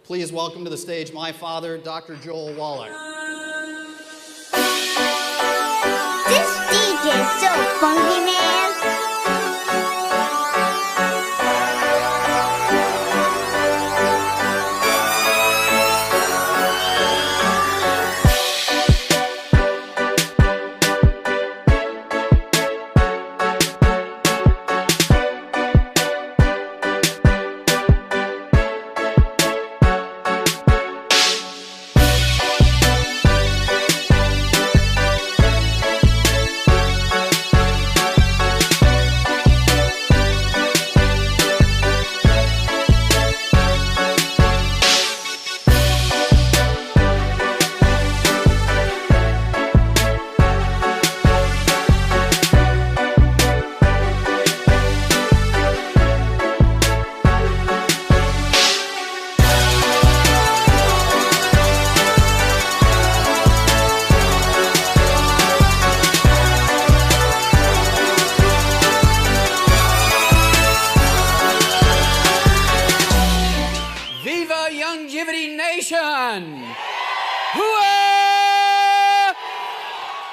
Please welcome to the stage my father, Dr. Joal Wallach. This DJ is so funky, man. Nation! Hooah!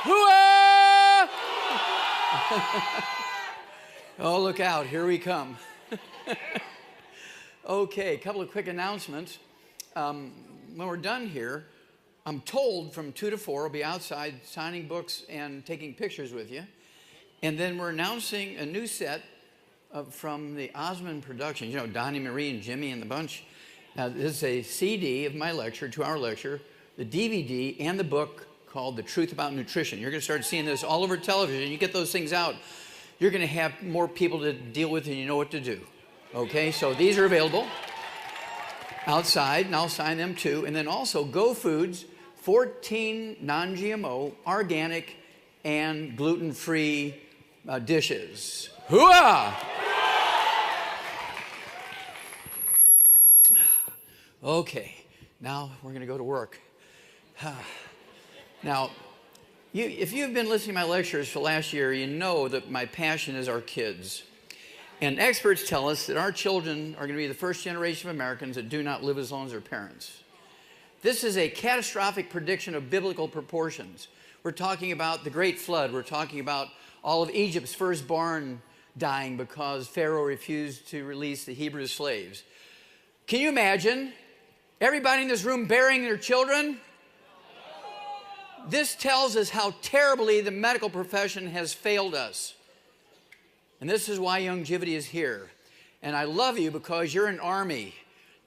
Hooah! Oh, look out, here we come. Okay, a couple of quick announcements. When we're done here, I'm told from 2 to 4, I'll be outside signing books and taking pictures with you. And then we're announcing a new set from the Osmond Productions. You know, Donnie, Marie, and Jimmy and the bunch. This is a CD of my lecture, 2-hour lecture, the DVD, and the book called The Truth About Nutrition. You're going to start seeing this all over television. You get those things out, you're going to have more people to deal with and you know what to do. Okay, so these are available outside, and I'll sign them too. And then also Go Foods, 14 non-GMO, organic, and gluten-free dishes. Hooah! Okay, now we're going to go to work. Now, if you've been listening to my lectures for last year, you know that my passion is our kids. And experts tell us that our children are going to be the first generation of Americans that do not live as long as their parents. This is a catastrophic prediction of biblical proportions. We're talking about the Great Flood. We're talking about all of Egypt's firstborn dying because Pharaoh refused to release the Hebrew slaves. Can you imagine everybody in this room burying their children? This tells us how terribly the medical profession has failed us. And this is why Longevity is here. And I love you because you're an army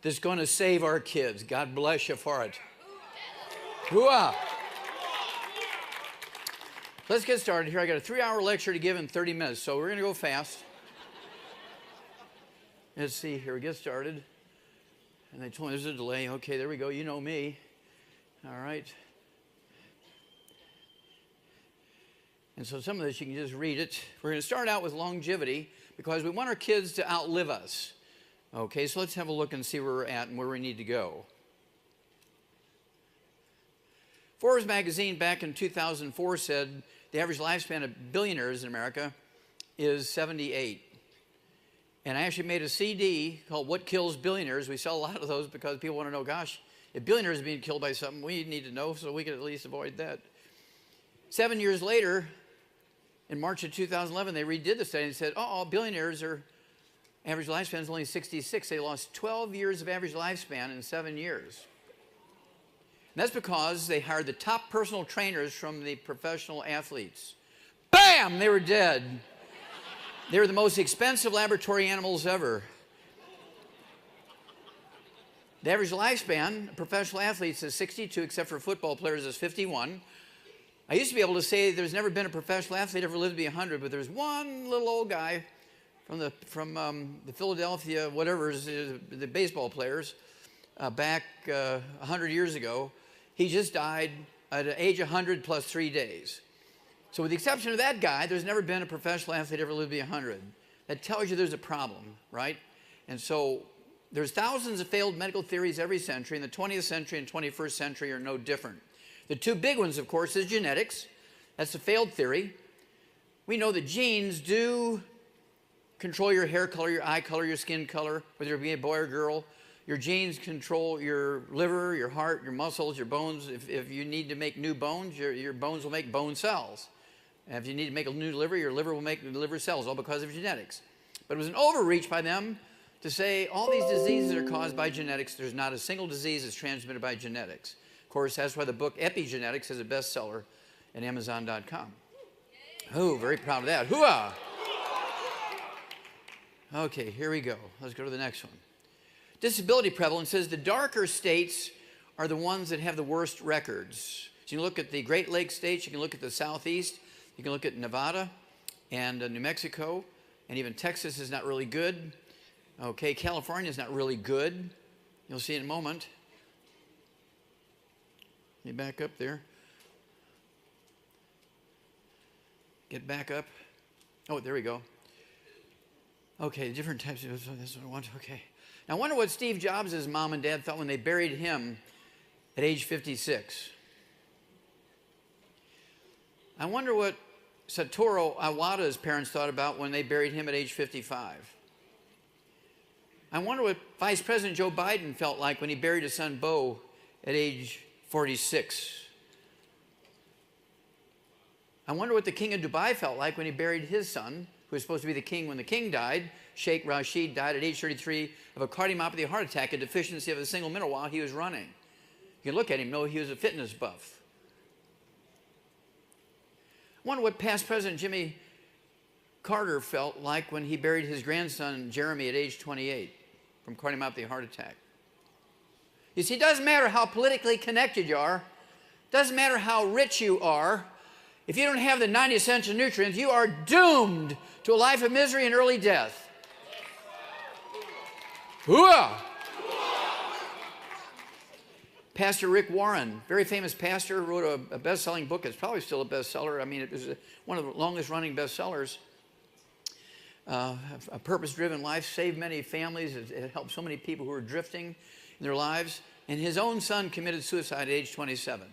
that's going to save our kids. God bless you for it. Hooah! Let's get started here. I got a 3-hour lecture to give in 30 minutes, so we're going to go fast. Let's see here. We get started. And they told me there's a delay. Okay, there we go. You know me. All right. And so some of this, you can just read it. We're going to start out with longevity because we want our kids to outlive us. Okay, so let's have a look and see where we're at and where we need to go. Forbes magazine back in 2004 said the average lifespan of billionaires in America is 78. And I actually made a CD called What Kills Billionaires. We sell a lot of those because people want to know, gosh, if billionaires are being killed by something, we need to know so we can at least avoid that. 7 years later, in March of 2011, they redid the study and said, billionaires average lifespan is only 66. They lost 12 years of average lifespan in 7 years. And that's because they hired the top personal trainers from the professional athletes. Bam! They were dead. They were the most expensive laboratory animals ever. The average lifespan of professional athletes is 62, except for football players is 51. I used to be able to say there's never been a professional athlete ever lived to be 100, but there's one little old guy from the Philadelphia, the baseball players, back 100 years ago. He just died at the age of 100 plus 3 days. So with the exception of that guy, there's never been a professional athlete ever lived to be 100. That tells you there's a problem, right? And so there's thousands of failed medical theories every century, and the 20th century and 21st century are no different. The two big ones, of course, is genetics. That's a failed theory. We know that genes do control your hair color, your eye color, your skin color, whether it be a boy or girl. Your genes control your liver, your heart, your muscles, your bones. If you need to make new bones, your bones will make bone cells. And if you need to make a new liver, your liver will make liver cells, all because of genetics. But it was an overreach by them to say all these diseases are caused by genetics. There's not a single disease that's transmitted by genetics. Of course, that's why the book Epigenetics is a bestseller at Amazon.com. Oh, very proud of that. Hooah! Okay, here we go. Let's go to the next one. Disability prevalence says the darker states are the ones that have the worst records. So you can look at the Great Lakes states, you can look at the Southeast, you can look at Nevada and New Mexico, and even Texas is not really good. Okay, California is not really good. You'll see in a moment. Let me back up there. Get back up. Oh, there we go. Okay, different types of, that's what I want. Okay. Now, I wonder what Steve Jobs' mom and dad thought when they buried him at age 56. I wonder what Satoru Iwata's parents thought about when they buried him at age 55. I wonder what Vice President Joe Biden felt like when he buried his son Beau at age 46. I wonder what the king of Dubai felt like when he buried his son, who was supposed to be the king when the king died. Sheikh Rashid died at age 33 of a cardiomyopathy heart attack, a deficiency of a single mineral while he was running. You can look at him, know he was a fitness buff. I wonder what past President Jimmy Carter felt like when he buried his grandson Jeremy at age 28 from cardiomyopathy heart attack. You see, it doesn't matter how politically connected you are, doesn't matter how rich you are, if you don't have the 90 essential nutrients, you are doomed to a life of misery and early death. Hooah! Pastor Rick Warren, very famous pastor, wrote a best-selling book. It's probably still a bestseller. I mean, it was one of the longest-running bestsellers. A purpose-driven life, saved many families. It helped so many people who were drifting in their lives. And his own son committed suicide at age 27.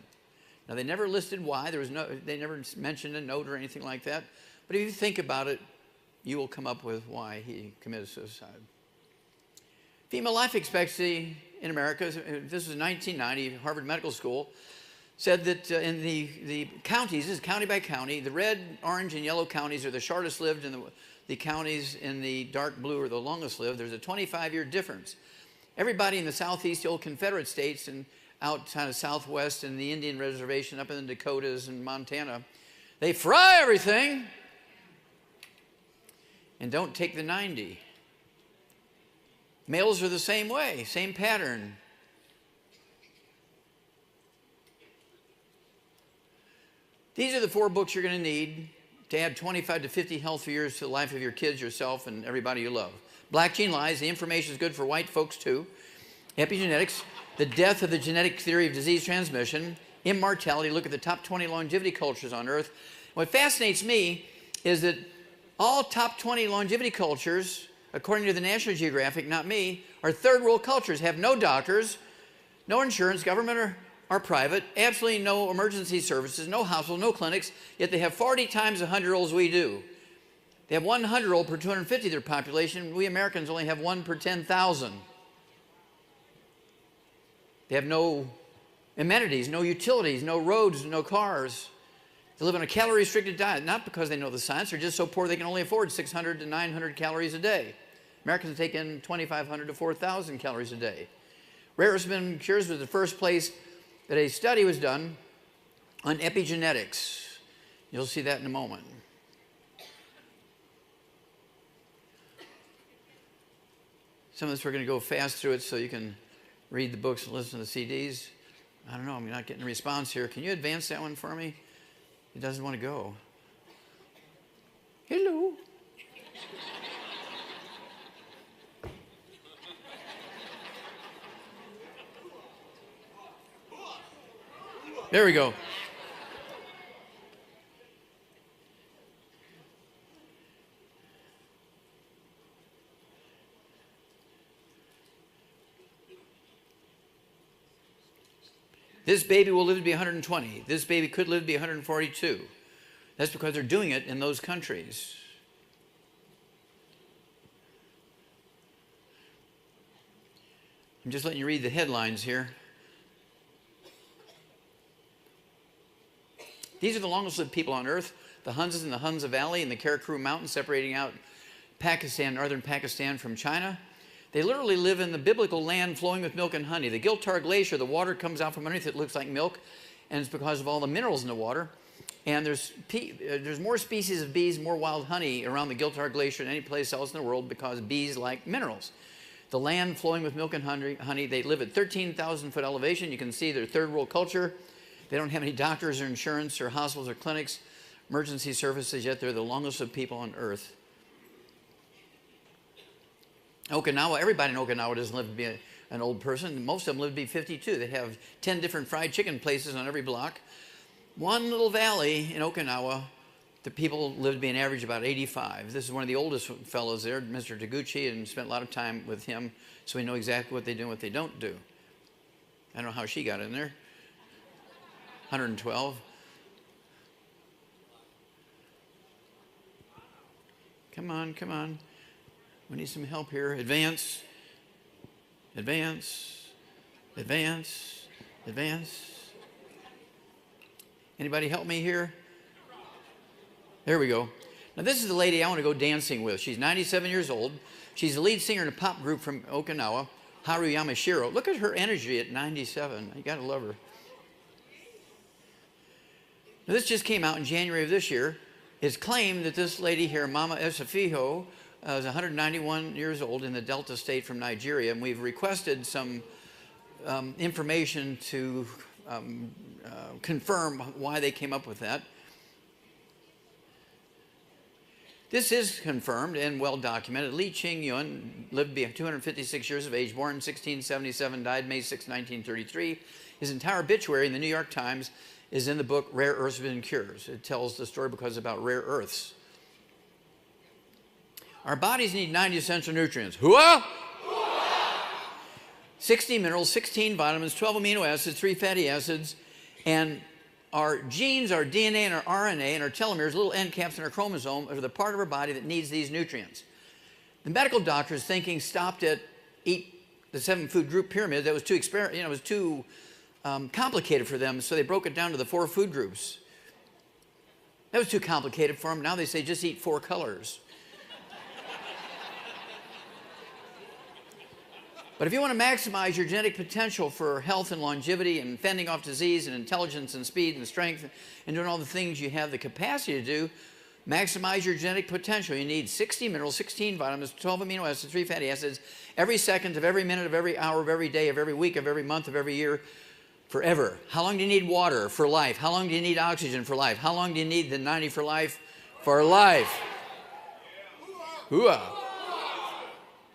Now, they never listed why. They never mentioned a note or anything like that. But if you think about it, you will come up with why he committed suicide. Female life expectancy in America, this was 1990, Harvard Medical School, said that in the counties, this is county by county, the red, orange, and yellow counties are the shortest lived, and the counties in the dark blue are the longest lived. There's a 25-year difference. Everybody in the Southeast, the old Confederate states, and out kind of Southwest and the Indian reservation up in the Dakotas and Montana, they fry everything and don't take the 90. Males are the same way, same pattern. These are the 4 books you're going to need to add 25 to 50 healthy years to the life of your kids, yourself, and everybody you love. Black Gene Lies, the information is good for white folks too. Epigenetics, the death of the genetic theory of disease transmission. Immortality, look at the top 20 longevity cultures on Earth. What fascinates me is that all top 20 longevity cultures, according to the National Geographic, not me, are third world cultures, have no doctors, no insurance, government or private, absolutely no emergency services, no hospital, no clinics, yet they have 40 times the 100-year-olds we do. They have 100-year-old per 250 of their population. We Americans only have 1 per 10,000. They have no amenities, no utilities, no roads, no cars. They live on a calorie-restricted diet, not because they know the science, they're just so poor they can only afford 600 to 900 calories a day. Americans take in 2,500 to 4,000 calories a day. Rare Earth Cures was the first place that a study was done on epigenetics. You'll see that in a moment. Some of us are going to go fast through it so you can read the books and listen to the CDs. I don't know, I'm not getting a response here. Can you advance that one for me? It doesn't want to go. Hello. There we go. This baby will live to be 120. This baby could live to be 142. That's because they're doing it in those countries. I'm just letting you read the headlines here. These are the longest lived people on earth. The Huns in the Hunza Valley and the Karakoram Mountains, separating out Pakistan, northern Pakistan from China. They literally live in the biblical land flowing with milk and honey. The Giltar Glacier, the water comes out from underneath it, looks like milk, and it's because of all the minerals in the water. And there's more species of bees, more wild honey around the Giltar Glacier than any place else in the world because bees like minerals. The land flowing with milk and honey. They live at 13,000 foot elevation. You can see their third world culture. They don't have any doctors or insurance or hospitals or clinics, emergency services, yet they're the longest lived people on earth. Okinawa, everybody in Okinawa doesn't live to be an old person. Most of them live to be 52. They have 10 different fried chicken places on every block. One little valley in Okinawa, the people live to be an average about 85. This is one of the oldest fellows there, Mr. Taguchi, and spent a lot of time with him, so we know exactly what they do and what they don't do. I don't know how she got in there. 112. Come on, come on. We need some help here. Advance, advance, advance, advance. Anybody help me here? There we go. Now this is the lady I want to go dancing with. She's 97 years old. She's the lead singer in a pop group from Okinawa, Haru Yamashiro. Look at her energy at 97. You gotta love her. Now this just came out in January of this year. It's claimed that this lady here, Mama Esafiho, is 191 years old in the Delta State from Nigeria, and we've requested some information to confirm why they came up with that. This is confirmed and well documented. Li Qingyun lived to be 256 years of age, born in 1677, died May 6, 1933. His entire obituary in the New York Times is in the book Rare Earths and Cures. It tells the story because it's about rare earths. Our bodies need 90 essential nutrients. Hooah! 60 minerals, 16 vitamins, 12 amino acids, 3 fatty acids, and our genes, our DNA, and our RNA, and our telomeres, little end caps in our chromosome, are the part of our body that needs these nutrients. The medical doctor's thinking stopped at eat the 7-food group pyramid. That was too it was too complicated for them, so they broke it down to the 4 food groups. That was too complicated for them. Now they say just eat 4 colors. But if you want to maximize your genetic potential for health and longevity and fending off disease and intelligence and speed and strength and doing all the things you have the capacity to do, maximize your genetic potential. You need 60 minerals, 16 vitamins, 12 amino acids, 3 fatty acids, every second of every minute of every hour of every day of every week of every month of every year, forever. How long do you need water for life? How long do you need oxygen for life? How long do you need the 90 for life for life? Hooah!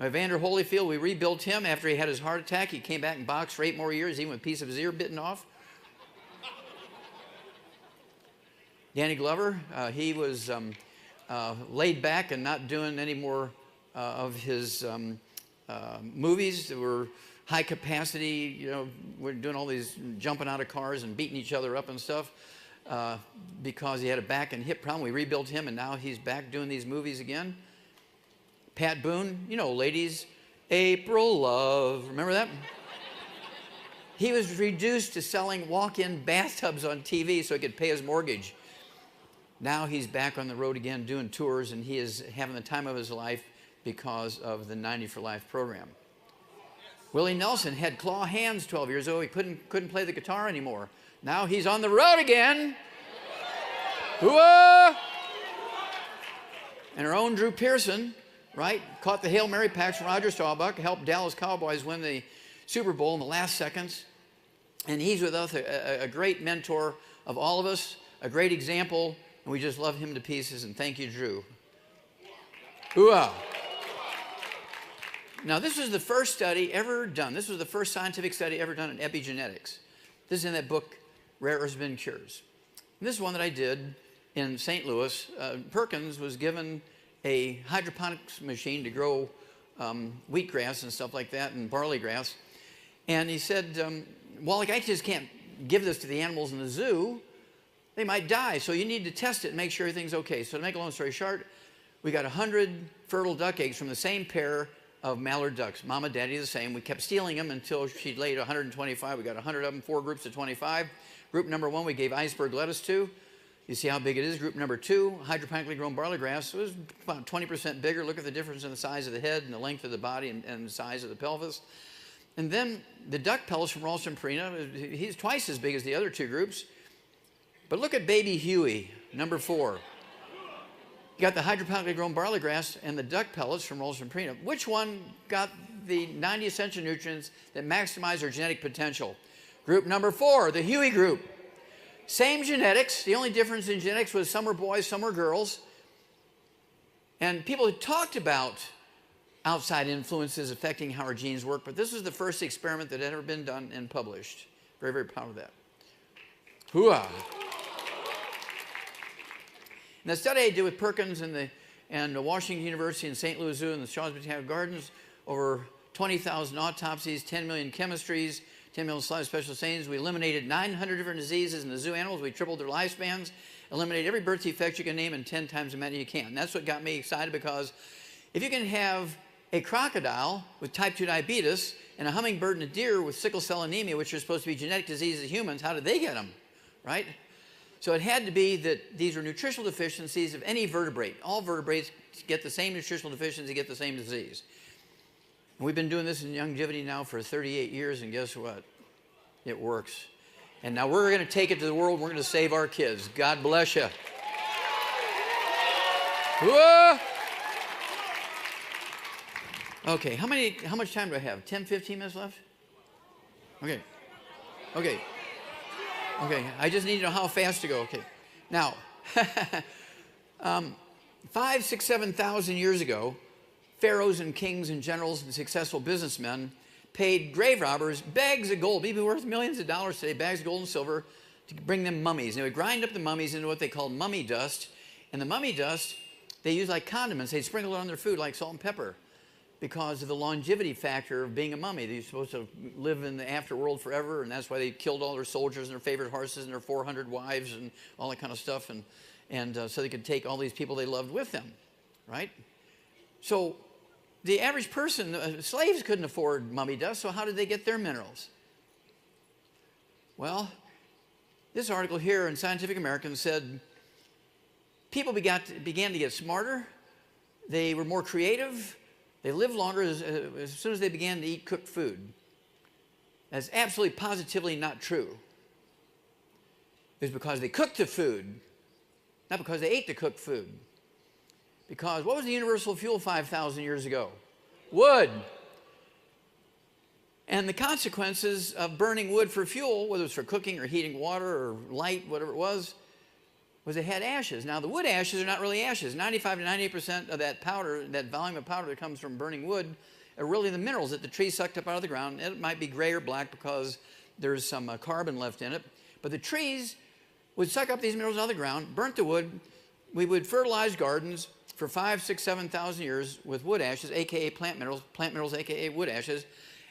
Evander Holyfield, we rebuilt him after he had his heart attack. He came back and boxed for 8 more years, even with a piece of his ear bitten off. Danny Glover, he was laid back and not doing any more of his movies that were high capacity. You know, we're doing all these jumping out of cars and beating each other up and stuff because he had a back and hip problem. We rebuilt him, and now he's back doing these movies again. Pat Boone, you know, ladies, April Love, remember that? He was reduced to selling walk-in bathtubs on TV so he could pay his mortgage. Now he's back on the road again doing tours, and he is having the time of his life because of the 90 for Life program. Willie Nelson had claw hands 12 years ago. He couldn't play the guitar anymore. Now he's on the road again. Hooah! And our own Drew Pearson, right? Caught the Hail Mary pass from Roger Staubach, helped Dallas Cowboys win the Super Bowl in the last seconds. And he's with us, a great mentor of all of us, a great example, and we just love him to pieces, and thank you, Drew. Ooh-ah. Now, this was the first study ever done. This was the first scientific study ever done in epigenetics. This is in that book, Rare Earths and Cures. And this is one that I did in St. Louis. Perkins was given a hydroponics machine to grow wheatgrass and stuff like that and barley grass. And he said, Wallach, I just can't give this to the animals in the zoo. They might die, so you need to test it and make sure everything's okay. So to make a long story short, we got 100 fertile duck eggs from the same pair of mallard ducks. Mama, daddy the same. We kept stealing them until she laid 125. We got 100 of them, 4 groups of 25. Group number 1 we gave iceberg lettuce to. You see how big it is. Group number 2, hydroponically grown barley grass. It was about 20% bigger. Look at the difference in the size of the head and the length of the body and the size of the pelvis. And then the duck pellets from Ralston Purina, he's twice as big as the other 2 groups. But look at baby Huey, number 4. You got the hydroponically grown barley grass and the duck pellets from Ralston Purina. Which one got the 90 essential nutrients that maximize their genetic potential? Group number 4, the Huey group. Same genetics. The only difference in genetics was some were boys, some were girls. And people had talked about outside influences affecting how our genes work, but this was the first experiment that had ever been done and published. Very, very proud of that. Hooah! And the study I did with Perkins and the Washington University and St. Louis Zoo and the Shaw's Botanical Gardens, over 20,000 autopsies, 10 million chemistries, 10 million slides, special stains. We eliminated 900 different diseases in the zoo animals. We tripled their lifespans, eliminated every birth defect you can name, and 10 times as many you can. And that's what got me excited, because if you can have a crocodile with type 2 diabetes and a hummingbird and a deer with sickle cell anemia, which are supposed to be genetic diseases of humans, how did they get them, right? So it had to be that these are nutritional deficiencies of any vertebrate. All vertebrates get the same nutritional deficiency, get the same disease. And we've been doing this in longevity now for 38 years, and guess what? It works. And now we're going to take it to the world. We're going to save our kids. God bless you. Whoa! Okay, how much time do I have? 10, 15 minutes left? Okay. Okay. Okay, I just need to know how fast to go. Okay. Now, 5, 6, 7,000 years ago, pharaohs and kings and generals and successful businessmen paid grave robbers bags of gold, maybe worth millions of dollars today, bags of gold and silver, to bring them mummies. And they would grind up the mummies into what they called mummy dust. And the mummy dust, they used like condiments. They'd sprinkle it on their food like salt and pepper, because of the longevity factor of being a mummy. They're supposed to live in the afterworld forever, and that's why they killed all their soldiers and their favorite horses and their 400 wives and all that kind of stuff, and so they could take all these people they loved with them, right? So the average person, slaves couldn't afford mummy dust, so how did they get their minerals? Well, this article here in Scientific American said people began to get smarter, they were more creative, they lived longer as soon as they began to eat cooked food. That's absolutely positively not true. It's because they cooked the food, not because they ate the cooked food. Because what was the universal fuel 5,000 years ago? Wood. And the consequences of burning wood for fuel, whether it's for cooking or heating water or light, whatever it was they had ashes. Now, the wood ashes are not really ashes. 95 to 98% of that powder, that volume of powder that comes from burning wood, are really the minerals that the tree sucked up out of the ground. It might be gray or black because there's some carbon left in it. But the trees would suck up these minerals out of the ground, burnt the wood. We would fertilize gardens for 5, 6, 7,000 years with wood ashes, a.k.a. plant minerals, a.k.a. wood ashes.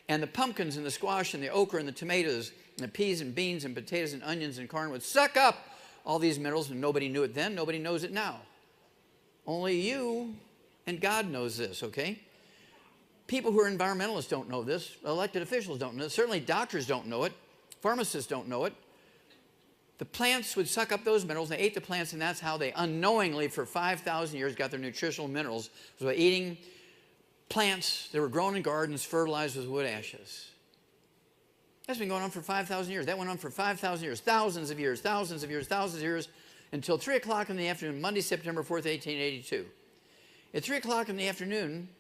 And the pumpkins and the squash and the okra and the tomatoes and the peas and beans and potatoes and onions and corn would suck up all these minerals, and nobody knew it then, nobody knows it now. Only you and God knows this, okay? People who are environmentalists don't know this. Elected officials don't know this. Certainly doctors don't know it. Pharmacists don't know it. The plants would suck up those minerals. They ate the plants, and that's how they unknowingly, for 5,000 years, got their nutritional minerals. It was by eating plants that were grown in gardens, fertilized with wood ashes. That's been going on for 5,000 years. That went on for 5,000 years, thousands of years, thousands of years, thousands of years, until 3 o'clock in the afternoon, Monday, September 4th, 1882. At 3 o'clock in the afternoon,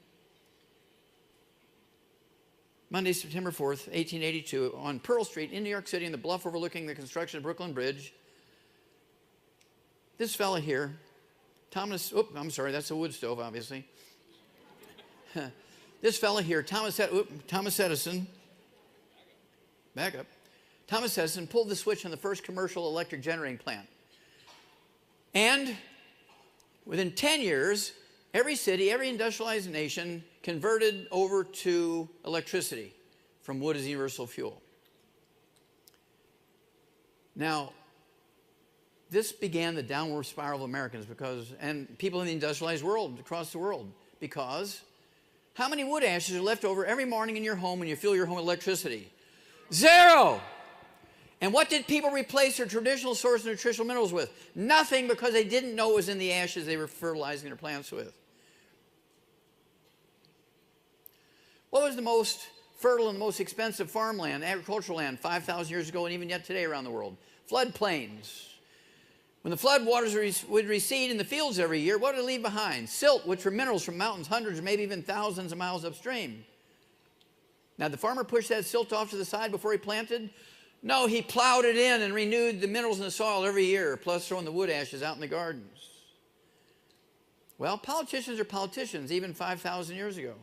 Monday, September 4th, 1882, on Pearl Street in New York City, in the bluff overlooking the construction of Brooklyn Bridge, this fella here, Thomas, I'm sorry, that's a wood stove, obviously. This fella here, Thomas Edison, back up. Thomas Edison pulled the switch on the first commercial electric generating plant. And within 10 years, every city, every industrialized nation converted over to electricity from wood as universal fuel. Now, this began the downward spiral of Americans and people in the industrialized world, across the world, because How many wood ashes are left over every morning in your home when you fuel your home with electricity? 0. And what did people replace their traditional source of nutritional minerals with? Nothing, because they didn't know it was in the ashes they were fertilizing their plants with. What was the most fertile and the most expensive farmland, agricultural land, 5,000 years ago and even yet today around the world? Floodplains. When the flood waters would recede in the fields every year, what did it leave behind? Silt, which were minerals from mountains hundreds or maybe even thousands of miles upstream. Now, did the farmer push that silt off to the side before he planted? No, he plowed it in and renewed the minerals in the soil every year, plus throwing the wood ashes out in the gardens. Well, politicians are politicians, even 5,000 years ago.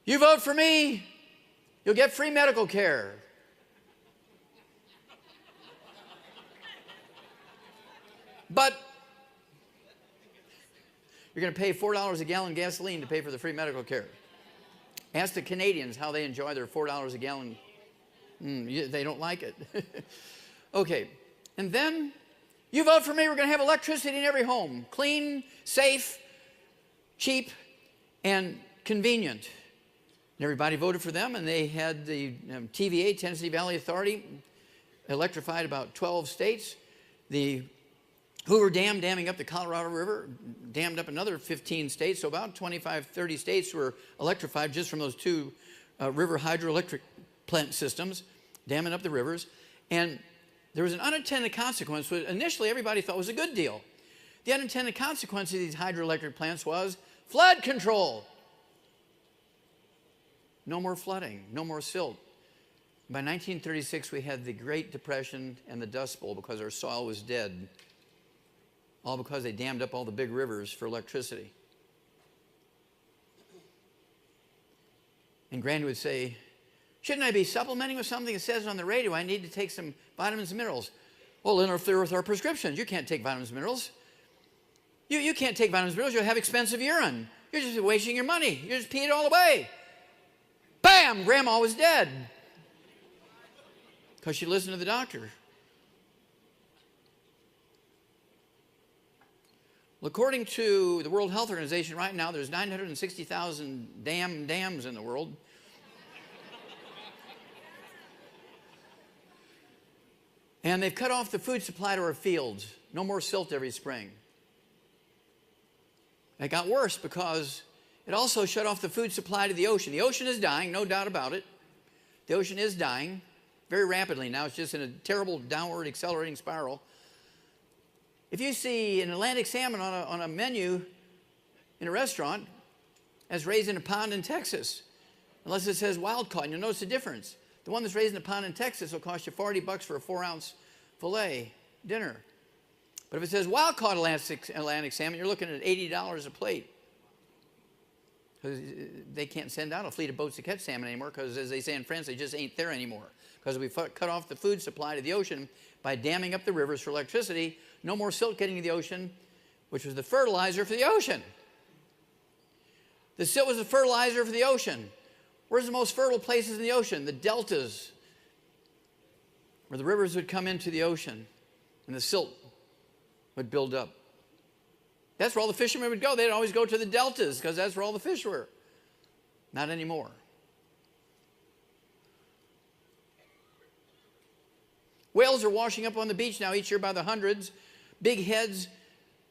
You vote for me, you'll get free medical care. But you're going to pay $4 a gallon gasoline to pay for the free medical care. Ask the Canadians how they enjoy their $4 a gallon. They don't like it. Okay, and then you vote for me, we're going to have electricity in every home. Clean, safe, cheap, and convenient. And everybody voted for them, and they had the TVA, Tennessee Valley Authority, electrified about 12 states. The Hoover Dam, damming up the Colorado River, dammed up another 15 states, so about 25, 30 states were electrified just from those two river hydroelectric plant systems, damming up the rivers. And there was an unintended consequence, which initially everybody thought was a good deal. The unintended consequence of these hydroelectric plants was flood control. No more flooding, no more silt. By 1936, we had the Great Depression and the Dust Bowl because our soil was dead. All because they dammed up all the big rivers for electricity. And Granny would say, shouldn't I be supplementing with something that says on the radio I need to take some vitamins and minerals? Well, interfere with our prescriptions. You can't take vitamins and minerals. You can't take vitamins and minerals. You'll have expensive urine. You're just wasting your money. You just pee it all away. Bam! Grandma was dead. Because she listened to the doctor. Well, according to the World Health Organization, right now there's 960,000 dams in the world. And they've cut off the food supply to our fields. No more silt every spring. It got worse because it also shut off the food supply to the ocean. The ocean is dying, no doubt about it. The ocean is dying very rapidly now. It's just in a terrible downward accelerating spiral. If you see an Atlantic salmon on a menu in a restaurant, that's raised in a pond in Texas, unless it says wild caught, and you'll notice the difference. The one that's raised in a pond in Texas will cost you $40 for a 4-ounce filet dinner. But if it says wild caught Atlantic salmon, you're looking at $80 a plate. Because they can't send out a fleet of boats to catch salmon anymore, because as they say in France, they just ain't there anymore. Because we cut off the food supply to the ocean by damming up the rivers for electricity. No more silt getting to the ocean, which was the fertilizer for the ocean. The silt was the fertilizer for the ocean. Where's the most fertile places in the ocean? The deltas, where the rivers would come into the ocean and the silt would build up. That's where all the fishermen would go. They'd always go to the deltas because that's where all the fish were. Not anymore. Whales are washing up on the beach now each year by the hundreds. Big heads.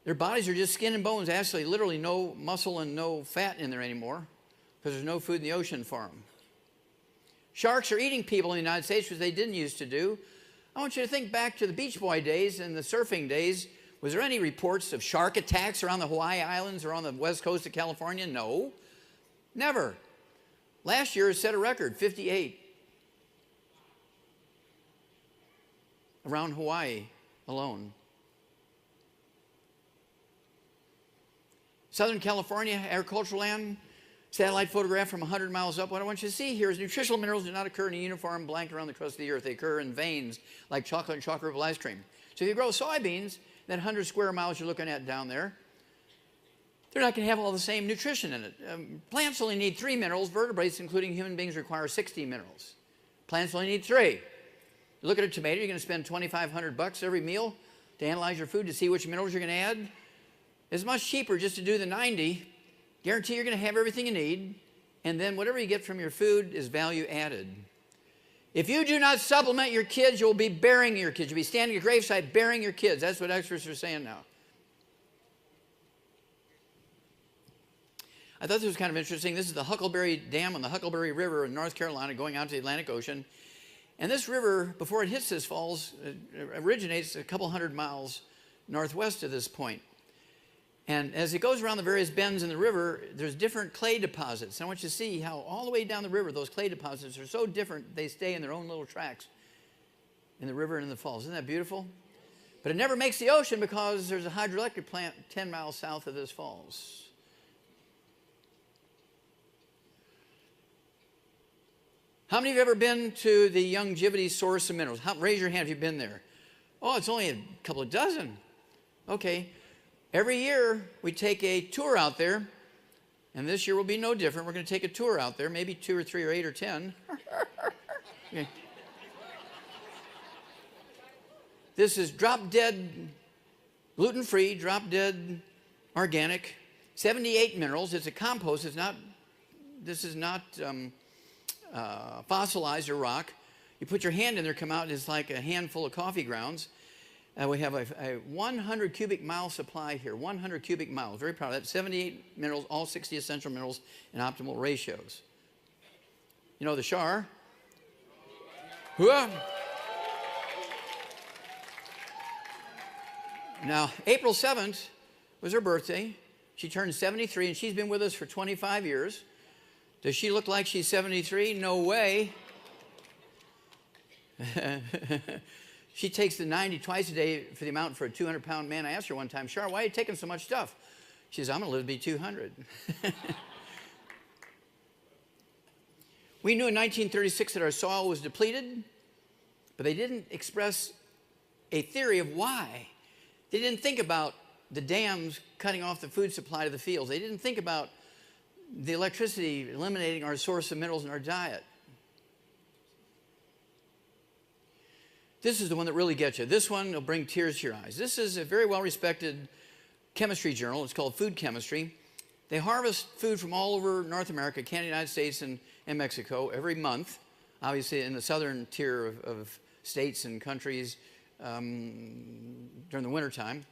Their bodies are just skin and bones. Actually, literally no muscle and no fat in there anymore because there's no food in the ocean for them. Sharks are eating people in the United States, which they didn't used to do. I want you to think back to the Beach Boy days and the surfing days. Was there any reports of shark attacks around the Hawaii Islands or on the west coast of California? No. Never. Last year it set a record, 58. Around Hawaii alone. Southern California, agricultural land, satellite photograph from 100 miles up. What I want you to see here is nutritional minerals do not occur in a uniform blanket around the crust of the earth. They occur in veins like chocolate and chocolate ripple ice cream. So if you grow soybeans, that 100 square miles you're looking at down there, they're not going to have all the same nutrition in it. Plants only need 3 minerals. Vertebrates, including human beings, require 60 minerals. Plants only need 3. You look at a tomato, you're going to spend $2,500 every meal to analyze your food to see which minerals you're going to add. It's much cheaper just to do the 90 Guarantee you're going to have everything you need, and then whatever you get from your food is value added. If you do not supplement your kids, you'll be burying your kids. You'll be standing at your gravesite burying your kids. That's what experts are saying now. I thought this was kind of interesting. This is the Huckleberry Dam on the Huckleberry River in North Carolina going out to the Atlantic Ocean. And this river, before it hits this falls, originates a couple hundred miles northwest of this point. And as it goes around the various bends in the river, there's different clay deposits. And I want you to see how all the way down the river, those clay deposits are so different, they stay in their own little tracks in the river and in the falls. Isn't that beautiful? But it never makes the ocean because there's a hydroelectric plant 10 miles south of this falls. How many of you have ever been to the Youngevity source of minerals? Raise your hand if you've been there. Oh, it's only a couple of dozen. Okay. Every year we take a tour out there, and this year will be no different. We're going to take a tour out there, maybe 2 or 3 or 8 or 10. Okay. This is drop-dead, gluten-free, drop-dead, organic, 78 minerals. It's a compost. This is not fossilized or rock. You put your hand in there, come out, it's like a handful of coffee grounds. We have a 100 cubic mile supply here, 100 cubic miles. Very proud of that. 78 minerals, all 60 essential minerals in optimal ratios. You know the Shar? Now, April 7th was her birthday. She turned 73, and she's been with us for 25 years. Does she look like she's 73? No way. She takes the 90 twice a day for the amount for a 200-pound man. I asked her one time, Shar, why are you taking so much stuff? She says, I'm going to live to be 200. We knew in 1936 that our soil was depleted, but they didn't express a theory of why. They didn't think about the dams cutting off the food supply to the fields. They didn't think about the electricity eliminating our source of minerals in our diet. This is the one that really gets you. This one will bring tears to your eyes. This is a very well-respected chemistry journal. It's called Food Chemistry. They harvest food from all over North America, Canada, United States, and Mexico every month, obviously in the southern tier of states and countries during the wintertime.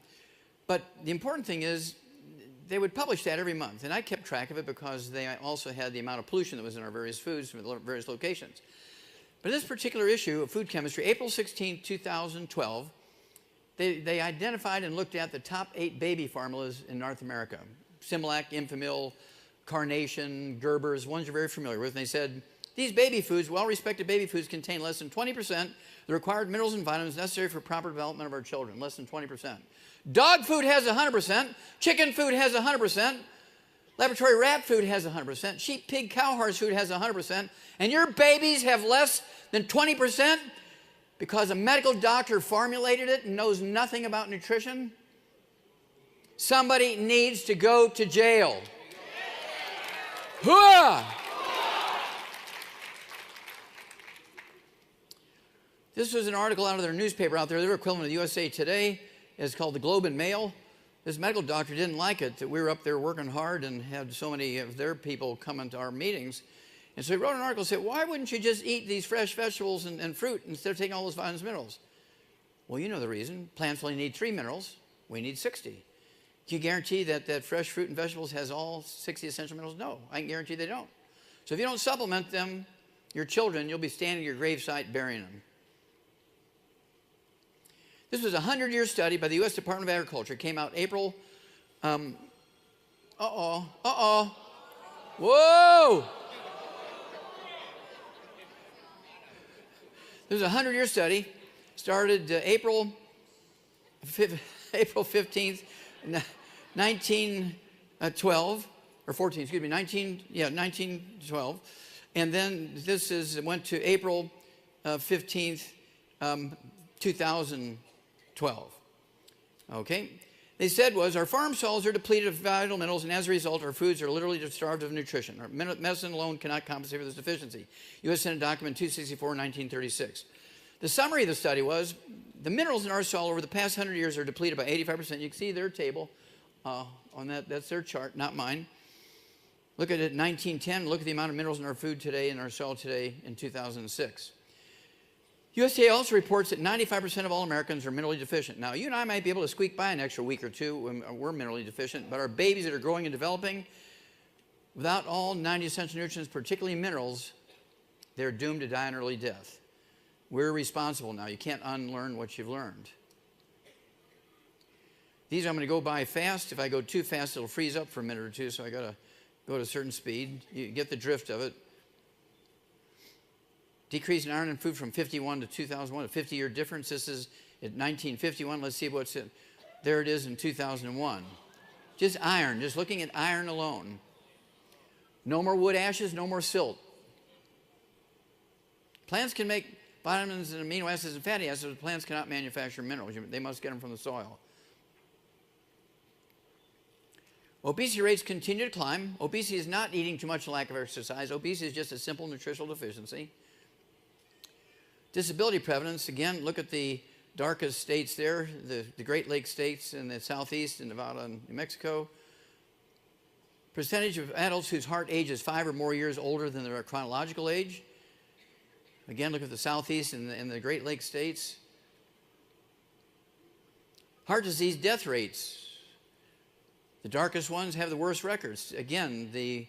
But the important thing is they would publish that every month, and I kept track of it because they also had the amount of pollution that was in our various foods from various locations. But in this particular issue of Food Chemistry, April 16, 2012, they identified and looked at the top 8 baby formulas in North America. Similac, Enfamil, Carnation, Gerber's, ones you're very familiar with. And they said, these baby foods, well-respected baby foods, contain less than 20% the required minerals and vitamins necessary for proper development of our children, less than 20%. Dog food has 100%, chicken food has 100%, laboratory rat food has 100%, sheep, pig, cow, horse food has 100%, and your babies have less than 20% because a medical doctor formulated it and knows nothing about nutrition? Somebody needs to go to jail. Hooah! This was an article out of their newspaper out there. Their equivalent of USA Today. It's called the Globe and Mail. This medical doctor didn't like it that we were up there working hard and had so many of their people coming to our meetings. And so he wrote an article and said, why wouldn't you just eat these fresh vegetables and fruit instead of taking all those vitamins and minerals? Well, you know the reason. Plants only need 3 minerals. We need 60. Can you guarantee that fresh fruit and vegetables has all 60 essential minerals? No, I can guarantee they don't. So if you don't supplement them, your children, you'll be standing at your gravesite burying them. This was a 100-year study by the U.S. Department of Agriculture. It came out April. Whoa! This was a 100-year study. Started April 15th, 1912, or 14, excuse me, 1912. And then went to April 15th, 2012. Okay? They said our farm soils are depleted of vital minerals, and as a result, our foods are literally starved of nutrition. Our medicine alone cannot compensate for this deficiency. U.S. Senate Document 264, 1936. The summary of the study was, the minerals in our soil over the past 100 years are depleted by 85%. You can see their table on that. That's their chart, not mine. Look at it in 1910. Look at the amount of minerals in our food today, in our soil today in 2006. USDA also reports that 95% of all Americans are minerally deficient. Now, you and I might be able to squeak by an extra week or two when we're minerally deficient, but our babies that are growing and developing, without all 90 essential nutrients, particularly minerals, they're doomed to die an early death. We're responsible now. You can't unlearn what you've learned. These I'm going to go by fast. If I go too fast, it'll freeze up for a minute or two, so I got to go at a certain speed. You get the drift of it. Decrease in iron in food from 51 to 2001, a 50-year difference. This is at 1951. Let's see what's it. There it is in 2001. Just iron, just looking at iron alone. No more wood ashes, no more silt. Plants can make vitamins and amino acids and fatty acids, but plants cannot manufacture minerals. They must get them from the soil. Obesity rates continue to climb. Obesity is not eating too much, lack of exercise. Obesity is just a simple nutritional deficiency. Disability prevalence, again, look at the darkest states there, the Great Lakes states in the southeast and Nevada and New Mexico. Percentage of adults whose heart age is 5 or more years older than their chronological age. Again, look at the southeast and the Great Lakes states. Heart disease death rates. The darkest ones have the worst records. Again, the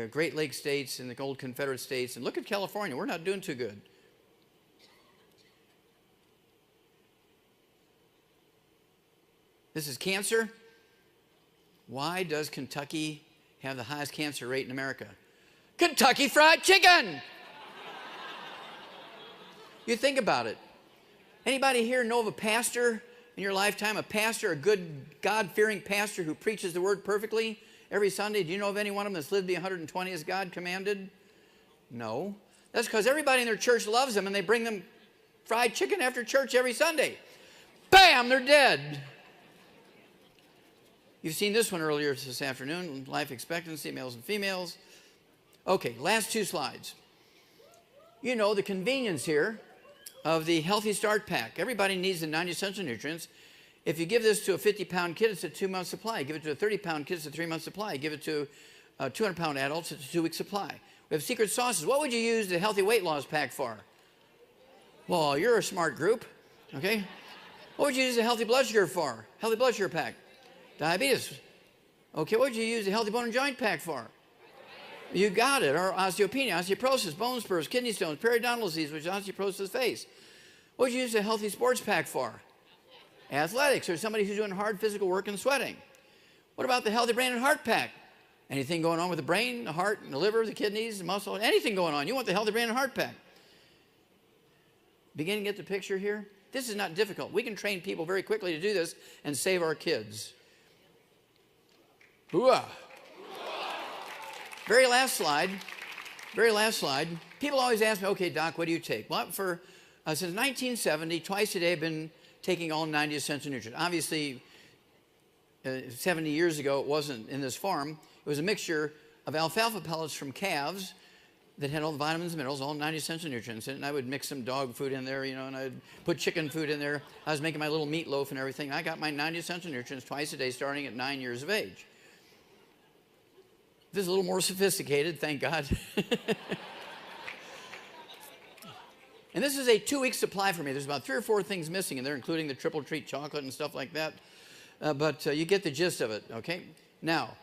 Great Lakes states and the old Confederate states. And look at California. We're not doing too good. This is cancer. Why does Kentucky have the highest cancer rate in America? Kentucky Fried Chicken! You think about it. Anybody here know of a pastor in your lifetime, a pastor, a good God-fearing pastor who preaches the word perfectly every Sunday? Do you know of any one of them that's lived to be 120 as God commanded? No. That's because everybody in their church loves them and they bring them fried chicken after church every Sunday. Bam, they're dead. You've seen this one earlier this afternoon, life expectancy, males and females. Okay, last two slides. You know the convenience here of the Healthy Start Pack. Everybody needs the 90 essential nutrients. If you give this to a 50-pound kid, it's a 2-month supply. Give it to a 30-pound kid, it's a 3-month supply. Give it to 200-pound adults, it's a 2-week supply. We have secret sauces. What would you use the Healthy Weight Loss Pack for? Well, you're a smart group, okay? What would you use the Healthy Blood Sugar for? Healthy Blood Sugar Pack. Diabetes. Okay, what would you use the Healthy Bone and Joint Pack for? You got it. Or osteopenia, osteoporosis, bone spurs, kidney stones, periodontal disease, which is osteoporosis of the face. What would you use the Healthy Sports Pack for? Athletics, or somebody who's doing hard physical work and sweating. What about the Healthy Brain and Heart Pack? Anything going on with the brain, the heart, the liver, the kidneys, the muscle, anything going on. You want the Healthy Brain and Heart Pack. Beginning to get the picture here? This is not difficult. We can train people very quickly to do this and save our kids. Hooah! Very last slide. Very last slide. People always ask me, okay, Doc, what do you take? Well, since 1970, twice a day I've been taking all 90 essential nutrients. Obviously, 70 years ago, it wasn't in this form. It was a mixture of alfalfa pellets from calves that had all the vitamins and minerals, all 90 essential nutrients in it, and I would mix some dog food in there, you know, and I'd put chicken food in there. I was making my little meatloaf and everything. I got my 90 essential nutrients twice a day starting at 9 years of age. This is a little more sophisticated, thank God. And this is a 2-week supply for me. There's about 3 or 4 things missing in there, including the triple treat chocolate and stuff like that. But you get the gist of it, okay? Now,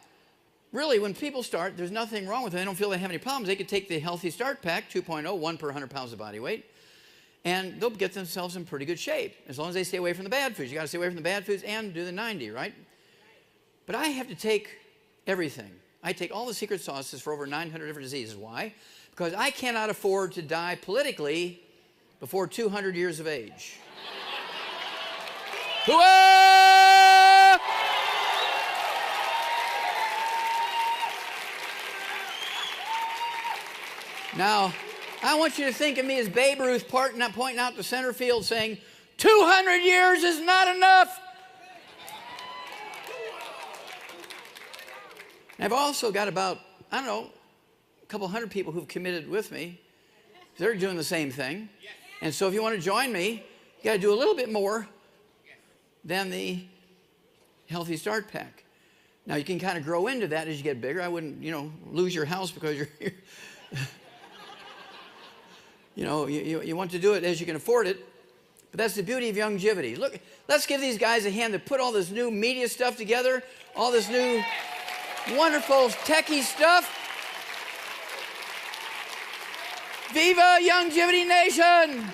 really, when people start, there's nothing wrong with them. They don't feel they have any problems. They could take the Healthy Start Pack 2.0, 1 per 100 pounds of body weight, and they'll get themselves in pretty good shape, as long as they stay away from the bad foods. You got to stay away from the bad foods and do the 90, right? But I have to take everything. I take all the secret sauces for over 900 different diseases. Why? Because I cannot afford to die politically before 200 years of age. Hooah! Now, I want you to think of me as Babe Ruth pointing out the center field saying, 200 years is not enough. And I've also got about, I don't know, a couple hundred people who've committed with me. They're doing the same thing. And so if you want to join me, you got to do a little bit more than the Healthy Start Pack. Now, you can kind of grow into that as you get bigger. I wouldn't, lose your house because you're you want to do it as you can afford it. But that's the beauty of longevity. Look, let's give these guys a hand to put all this new media stuff together, all this new wonderful techie stuff. Viva Longevity Nation!